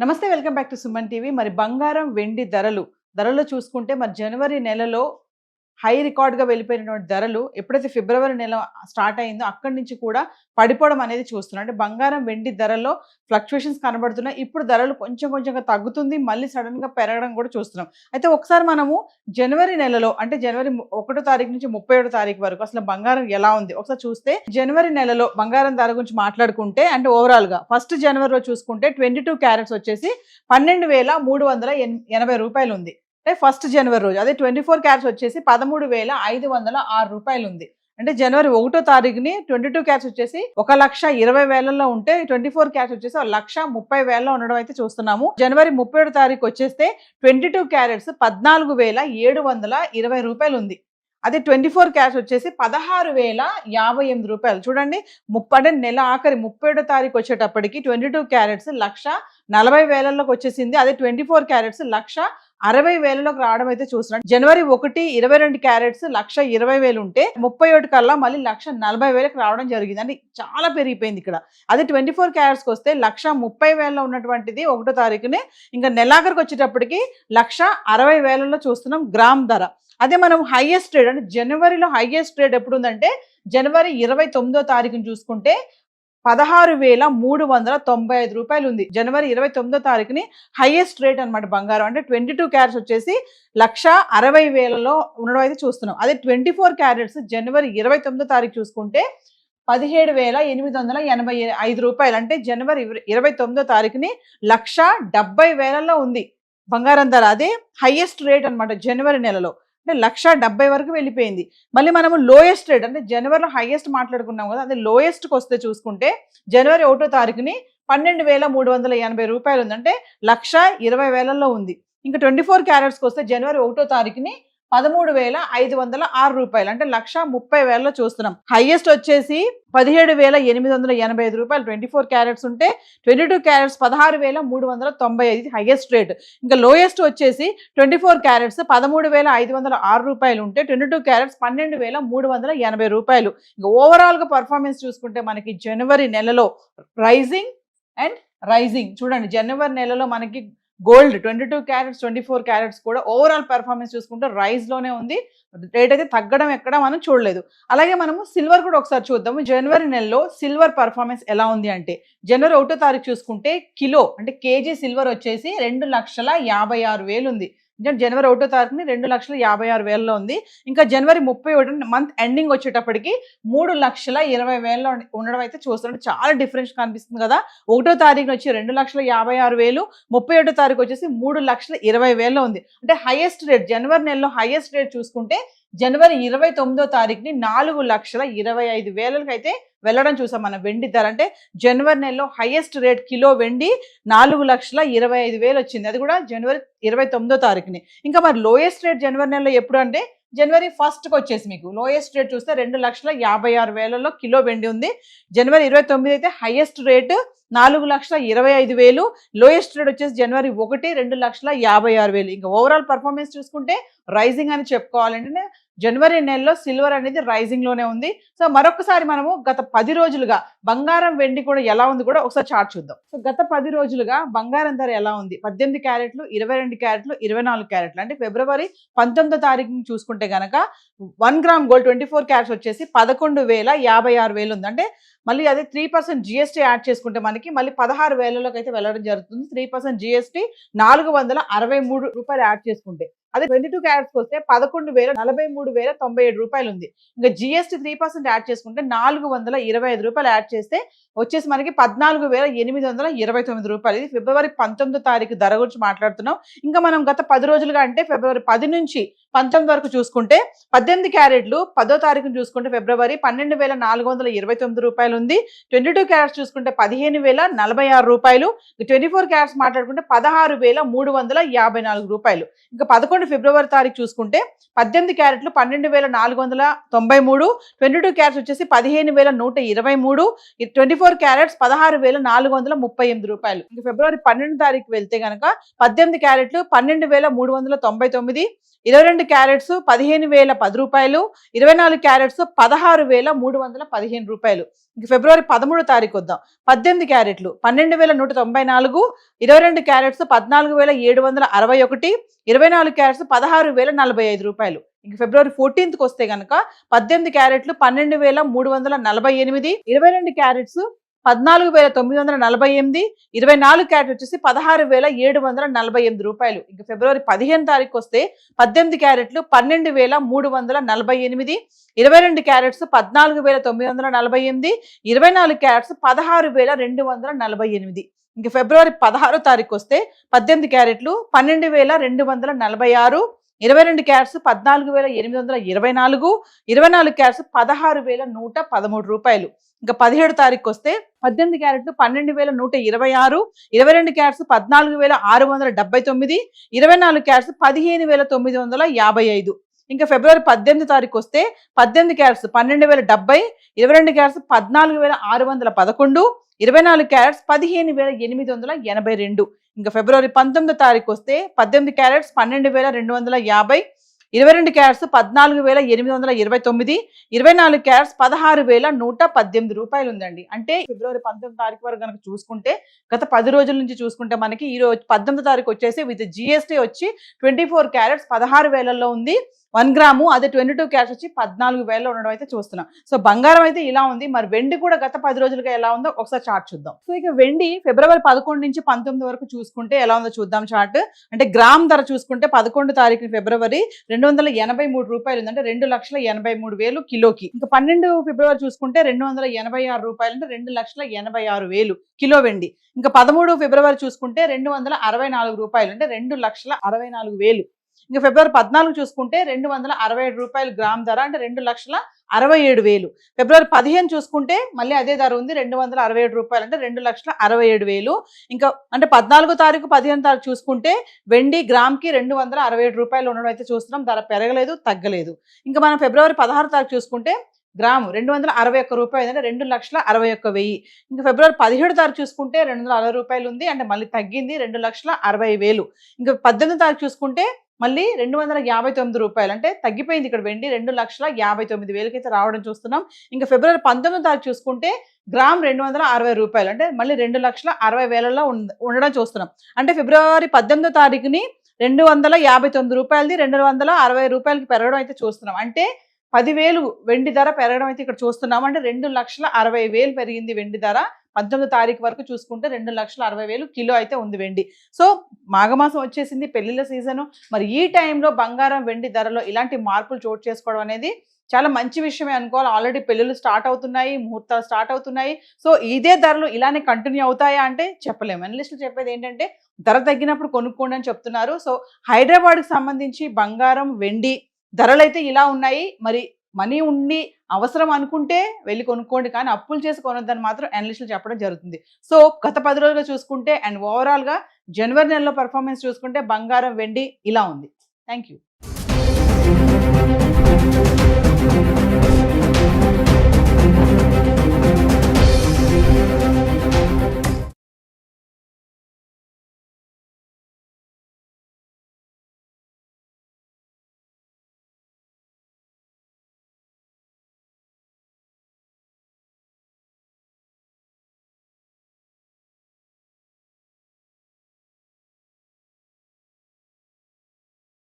నమస్తే, welcome back to Suman TV. మరి బంగారం వెండి ధరలు చూసుకుంటే మరి జనవరి నెలలో హై రికార్డ్గా వెళ్ళిపోయినటువంటి ధరలు ఎప్పుడైతే ఫిబ్రవరి నెల స్టార్ట్ అయిందో అక్కడి నుంచి కూడా పడిపోవడం అనేది చూస్తున్నాం. అంటే బంగారం వెండి ధరల్లో ఫ్లక్చుయేషన్స్ కనబడుతున్నాయి. ఇప్పుడు ధరలు కొంచెంగా తగ్గుతుంది, మళ్ళీ సడన్గా పెరగడం కూడా చూస్తున్నాం. అయితే ఒకసారి మనము జనవరి నెలలో అంటే జనవరి 1వ తారీఖు నుంచి 31వ తారీఖు వరకు అసలు బంగారం ఎలా ఉంది ఒకసారి చూస్తే, జనవరి నెలలో బంగారం ధర గురించి మాట్లాడుకుంటే అంటే ఓవరాల్గా ఫస్ట్ జనవరిలో చూసుకుంటే 22 క్యారెట్స్ వచ్చేసి 12,380 రూపాయలు ఉంది. అంటే ఫస్ట్ జనవరి రోజు. అదే 24 క్యారెట్స్ వచ్చేసి 13,506 రూపాయలు ఉంది. అంటే జనవరి 1వ తారీఖుని 22 క్యారెట్స్ వచ్చేసి 1,20,000లో ఉంటే 24 క్యారెట్స్ వచ్చేసి 1,30,000లో ఉండడం అయితే చూస్తున్నాము. జనవరి 31వ తారీఖు వచ్చేస్తే 22 క్యారెట్స్ 14,720 రూపాయలు ఉంది. అదే 24 క్యారెట్స్ వచ్చేసి 16,058 రూపాయలు. చూడండి, అంటే నెల ఆఖరి 31వ తారీఖు వచ్చేటప్పటికి 22 క్యారెట్స్ 1,40,000లోకి వచ్చేసింది. అదే 24 క్యారెట్స్ 1,60,000లోకి రావడం అయితే చూస్తున్నాం. జనవరి 1 22 క్యారెట్స్ 1,20,000 ఉంటే 31 కల్లా మళ్ళీ 1,40,000కి రావడం జరిగింది. అంటే చాలా పెరిగిపోయింది ఇక్కడ. అదే 24 క్యారెట్స్కి వస్తే 1,30,000లో ఉన్నటువంటిది 1వ తారీఖునే ఇంకా నెలాఖరికి వచ్చేటప్పటికి 1,60,000లో చూస్తున్నాం గ్రామ్ ధర. అదే మనం హైయెస్ట్ రేట్ అంటే జనవరిలో హైయెస్ట్ రేట్ ఎప్పుడు ఉందంటే జనవరి 29వ తారీఖుని చూసుకుంటే 16,395 రూపాయలు ఉంది. జనవరి 29వ తారీఖుని హైయెస్ట్ రేట్ అనమాట బంగారం. అంటే 22 క్యారెట్స్ వచ్చేసి 1,60,000లో ఉండడం అయితే చూస్తున్నాం. అదే 24 క్యారెట్స్ జనవరి 29వ తారీఖు చూసుకుంటే 17,885 రూపాయలు. అంటే జనవరి 29వ తారీఖుని 1,70,000లో ఉంది బంగారం ధర. అదే హైయెస్ట్ రేట్ అనమాట జనవరి నెలలో. అంటే 1,70,000 వరకు వెళ్ళిపోయింది. మళ్ళీ మనము లోయెస్ట్ రేట్ అంటే జనవరిలో హైయెస్ట్ మాట్లాడుకున్నాం కదా, అదే లోయెస్ట్కి వస్తే చూసుకుంటే జనవరి 1వ తారీఖుని 12,380 రూపాయలు ఉంది. అంటే 1,20,000లో ఉంది. ఇంకా 24 క్యారెట్స్కి వస్తే జనవరి 1వ తారీఖుని 13,506 రూపాయలు. అంటే 1,30,000లో చూస్తున్నాం. హైయెస్ట్ వచ్చేసి 17,885 రూపాయలు 24 క్యారెట్స్ ఉంటే 22 క్యారెట్స్ 16,395 హైయెస్ట్ రేట్. ఇంకా లోయెస్ట్ వచ్చేసి 24 క్యారెట్స్ 13,506 రూపాయలు ఉంటే 22 క్యారెట్స్ 12,380 రూపాయలు. ఇంకా ఓవరాల్గా పర్ఫార్మెన్స్ చూసుకుంటే మనకి జనవరి నెలలో రైజింగ్ అండ్ రైజింగ్. చూడండి, జనవరి నెలలో మనకి గోల్డ్ 22 క్యారెట్స్ 24 క్యారెట్స్ కూడా ఓవరాల్ పెర్ఫార్మెన్స్ చూసుకుంటే రైజ్లోనే ఉంది. రేట్ అయితే తగ్గడం ఎక్కడ మనం చూడలేదు. అలాగే మనము సిల్వర్ కూడా ఒకసారి చూద్దాము. జనవరి నెలలో సిల్వర్ పర్ఫార్మెన్స్ ఎలా ఉంది అంటే జనవరి 1వ తారీఖు చూసుకుంటే కిలో అంటే కేజీ సిల్వర్ వచ్చేసి 2,56,000 ఉంది. జనవరి 1వ తారీఖుని 2,56,000లో ఉంది. ఇంకా జనవరి 31 మంత్ ఎండింగ్ వచ్చేటప్పటికి 3,20,000లో ఉండడం అయితే చూస్తున్నాం. చాలా డిఫరెన్స్ కనిపిస్తుంది కదా. 1వ తారీఖున వచ్చి 2,56,000, 31వ తారీఖు వచ్చేసి 3,20,000లో ఉంది. అంటే హైయెస్ట్ రేట్ జనవరి నెలలో హైయెస్ట్ రేట్ చూసుకుంటే జనవరి 29వ తారీఖుని 4,25,000కి అయితే వెళ్ళడం చూసాం మన వెండి ధర. అంటే జనవరి నెలలో హైయెస్ట్ రేట్ కిలో వెండి 4,25,000 వచ్చింది. అది కూడా జనవరి 29వ తారీఖుని. ఇంకా మరి లోయెస్ట్ రేట్ జనవరి నెలలో ఎప్పుడు అంటే జనవరి 1కి వచ్చేసి మీకు లోయెస్ట్ రేట్ చూస్తే 2,56,000లో కిలో వెండి ఉంది. జనవరి 29 అయితే హైయెస్ట్ రేటు 4,25,000, లోయెస్ట్ రేట్ వచ్చేసి జనవరి 1 2,56,000. ఇంకా ఓవరాల్ పర్ఫార్మెన్స్ చూసుకుంటే రైజింగ్ అని చెప్పుకోవాలంటే జనవరి నెలలో సిల్వర్ అనేది రైజింగ్లోనే ఉంది. సో మరొకసారి మనము గత 10 రోజులుగా బంగారం వెండి కూడా ఎలా ఉంది కూడా ఒకసారి చార్ట్ చూద్దాం. సో గత 10 రోజులుగా బంగారం ధర ఎలా ఉంది, 18 క్యారెట్లు 22 క్యారెట్లు 24 క్యారెట్లు. అంటే ఫిబ్రవరి 19వ తారీఖుని చూసుకుంటే కనుక 1 గ్రామ్ గోల్డ్ 24 క్యారెట్స్ వచ్చేసి 11,56,000 ఉంది. అంటే మళ్ళీ అదే 3% జిఎస్టీ యాడ్ చేసుకుంటే మనకి మళ్ళీ 16,000లోకి అయితే వెళ్ళడం జరుగుతుంది. 3% జిఎస్టీ 463 రూపాయలు యాడ్ చేసుకుంటే. అదే 22 క్యారెట్స్కి వస్తే 11,43,097 రూపాయలు ఉంది. ఇంకా జిఎస్టీ 3% యాడ్ చేసుకుంటే 425 రూపాయలు యాడ్ చేస్తే వచ్చేసి మనకి 14,829 రూపాయలు. ఇది ఫిబ్రవరి 19వ తారీఖు ధర గురించి మాట్లాడుతున్నాం. ఇంకా మనం గత 10 రోజులుగా అంటే ఫిబ్రవరి 10 నుంచి 19 వరకు చూసుకుంటే 18 క్యారెట్లు 10వ తారీఖును చూసుకుంటే ఫిబ్రవరి 12,429 రూపాయలు ఉంది. 22 క్యారెట్స్ చూసుకుంటే 15,046 రూపాయలు. 24 క్యారెట్స్ మాట్లాడుకుంటే 16,354 రూపాయలు. ఇంకా 11 ఫిబ్రవరి తారీఖు చూసుకుంటే 18 క్యారెట్లు 12,493, 22 క్యారెట్స్ వచ్చేసి 15,123, 24 క్యారెట్స్ 16,438 రూపాయలు. ఇంకా ఫిబ్రవరి 12 తారీఖు వెళ్తే కనుక 18 క్యారెట్లు 12,399, 22 22 క్యారెట్స్ 15,010 రూపాయలు, 24 క్యారెట్స్ 16,315 రూపాయలు. ఇంక ఫిబ్రవరి 13 తారీఖు వద్దాం. 18 క్యారెట్లు 12,194, 22 క్యారెట్స్ 14,761, 24 క్యారెట్స్ 16,045 రూపాయలు. ఇంక ఫిబ్రవరి 14కి వస్తే కనుక 18 క్యారెట్లు 12,348, 22 క్యారెట్స్ 14,948, 24 క్యారెట్ వచ్చేసి 16,748 రూపాయలు. ఇంక ఫిబ్రవరి 15 తారీఖు వస్తే 18 క్యారెట్లు 12,348, 22 క్యారెట్స్ 14,948, 24 క్యారెట్స్ 16,248. ఇంక ఫిబ్రవరి 16 తారీఖు వస్తే 18 క్యారెట్లు 12,246, 22 క్యారెట్స్ 14,824, 24 క్యారెట్స్ 16,113 రూపాయలు. ఇంకా 17 తారీఖు వస్తే 18 క్యారెట్లు 12,126, 22 క్యారెట్స్ 14,679, 24 క్యారెట్స్ 15,955. ఇంకా ఫిబ్రవరి 18 తారీఖు వస్తే 18 క్యారెట్స్ 12,070, 22 క్యారెట్స్ 14,611, 24 క్యారెట్స్ 15,882. ఇంకా ఫిబ్రవరి 19 తారీఖు వస్తే 18 క్యారెట్స్ 12,250, 22 క్యారెట్స్ 14,829, 24 క్యారెట్స్ 16,118 రూపాయలు ఉందండి. అంటే ఫిబ్రవరి 19 తారీఖు వరకు కనుక చూసుకుంటే గత 10 రోజుల నుంచి చూసుకుంటే మనకి ఈ రోజు 18 తారీఖు వచ్చేసి విత్ జిఎస్టీ వచ్చి 24 క్యారెట్స్ 16,000లో ఉంది. 1 గ్రాము అదే 22 క్యారెట్స్ వచ్చి 14,000లో ఉండడం అయితే చూస్తున్నాం. సో బంగారం అయితే ఇలా ఉంది. మరి వెండి కూడా గత 10 రోజులుగా ఎలా ఉందో ఒకసారి చార్ట్ చూద్దాం. సో ఇక వెండి ఫిబ్రవరి 11 నుంచి 19 వరకు చూసుకుంటే ఎలా ఉందో చూద్దాం చార్ట్. అంటే గ్రామ్ ధర చూసుకుంటే 11 తారీఖు ఫిబ్రవరి 283 రూపాయలు ఉంది. అంటే 2,83,000 కిలోకి. ఇంకా 12 ఫిబ్రవరి చూసుకుంటే 286 రూపాయలు, అంటే 2,86,000 కిలో వెండి. ఇంకా 13 ఫిబ్రవరి చూసుకుంటే 264 రూపాయలు, అంటే 2,64,000. ఇంకా ఫిబ్రవరి 14 చూసుకుంటే 267 రూపాయలు గ్రామ్ ధర, అంటే 2,67,000. ఫిబ్రవరి 15 చూసుకుంటే మళ్ళీ అదే ధర ఉంది, 267 రూపాయలు, అంటే 2,67,000. ఇంకా అంటే 14 తారీఖు 15 తారీఖు చూసుకుంటే వెండి గ్రామ్కి 267 రూపాయలు ఉండడం అయితే చూస్తున్నాం. ధర పెరగలేదు, తగ్గలేదు. ఇంకా మనం ఫిబ్రవరి 16 తారీఖు చూసుకుంటే గ్రాము 261 రూపాయలు, అంటే 2,61,000. ఇంకా ఫిబ్రవరి 17 తారీఖు చూసుకుంటే 260 రూపాయలు ఉంది, అంటే మళ్ళీ తగ్గింది, 2,60,000. ఇంకా 18 తారీఖు చూసుకుంటే మళ్ళీ 259 రూపాయలు, అంటే తగ్గిపోయింది ఇక్కడ వెండి, 2,59,000 అయితే రావడం చూస్తున్నాం. ఇంకా ఫిబ్రవరి 19 తారీఖు చూసుకుంటే గ్రామ్ 260 రూపాయలు, అంటే మళ్ళీ 2,60,000లో ఉండడం చూస్తున్నాం. అంటే ఫిబ్రవరి 18 తారీఖుని 259 రూపాయలది 260 రూపాయలకి పెరగడం అయితే చూస్తున్నాం. అంటే 10,000 వెండి ధర పెరగడం అయితే ఇక్కడ చూస్తున్నాం. అంటే 2,60,000 పెరిగింది వెండి ధర. 19 తారీఖు వరకు చూసుకుంటే 2,60,000 కిలో అయితే ఉంది వెండి. సో మాఘమాసం వచ్చేసింది, పెళ్లిళ్ళ సీజను. మరి ఈ టైంలో బంగారం వెండి ధరలో ఇలాంటి మార్పులు చోటు చేసుకోవడం అనేది చాలా మంచి విషయమే అనుకోవాలి. ఆల్రెడీ పెళ్ళిళ్ళు స్టార్ట్ అవుతున్నాయి, ముహూర్తాలు స్టార్ట్ అవుతున్నాయి. సో ఇదే ధరలు ఇలానే కంటిన్యూ అవుతాయా అంటే చెప్పలేము. అనలిస్టులు చెప్పేది ఏంటంటే ధర తగ్గినప్పుడు కొనుక్కోండి అని చెప్తున్నారు. సో హైదరాబాద్కి సంబంధించి బంగారం వెండి ధరలు అయితే ఇలా ఉన్నాయి. మరి మనీ ఉండి అవసరం అనుకుంటే వెళ్ళి కొనుక్కోండి, కానీ అప్పులు చేసి కొనొద్దని మాత్రం అనలిస్టులు చెప్పడం జరుగుతుంది. సో గత 10 రోజులుగా చూసుకుంటే అండ్ ఓవరాల్గా జనవరి నెలలో పర్ఫార్మెన్స్ చూసుకుంటే బంగారం వెండి ఇలా ఉంది. Thank you.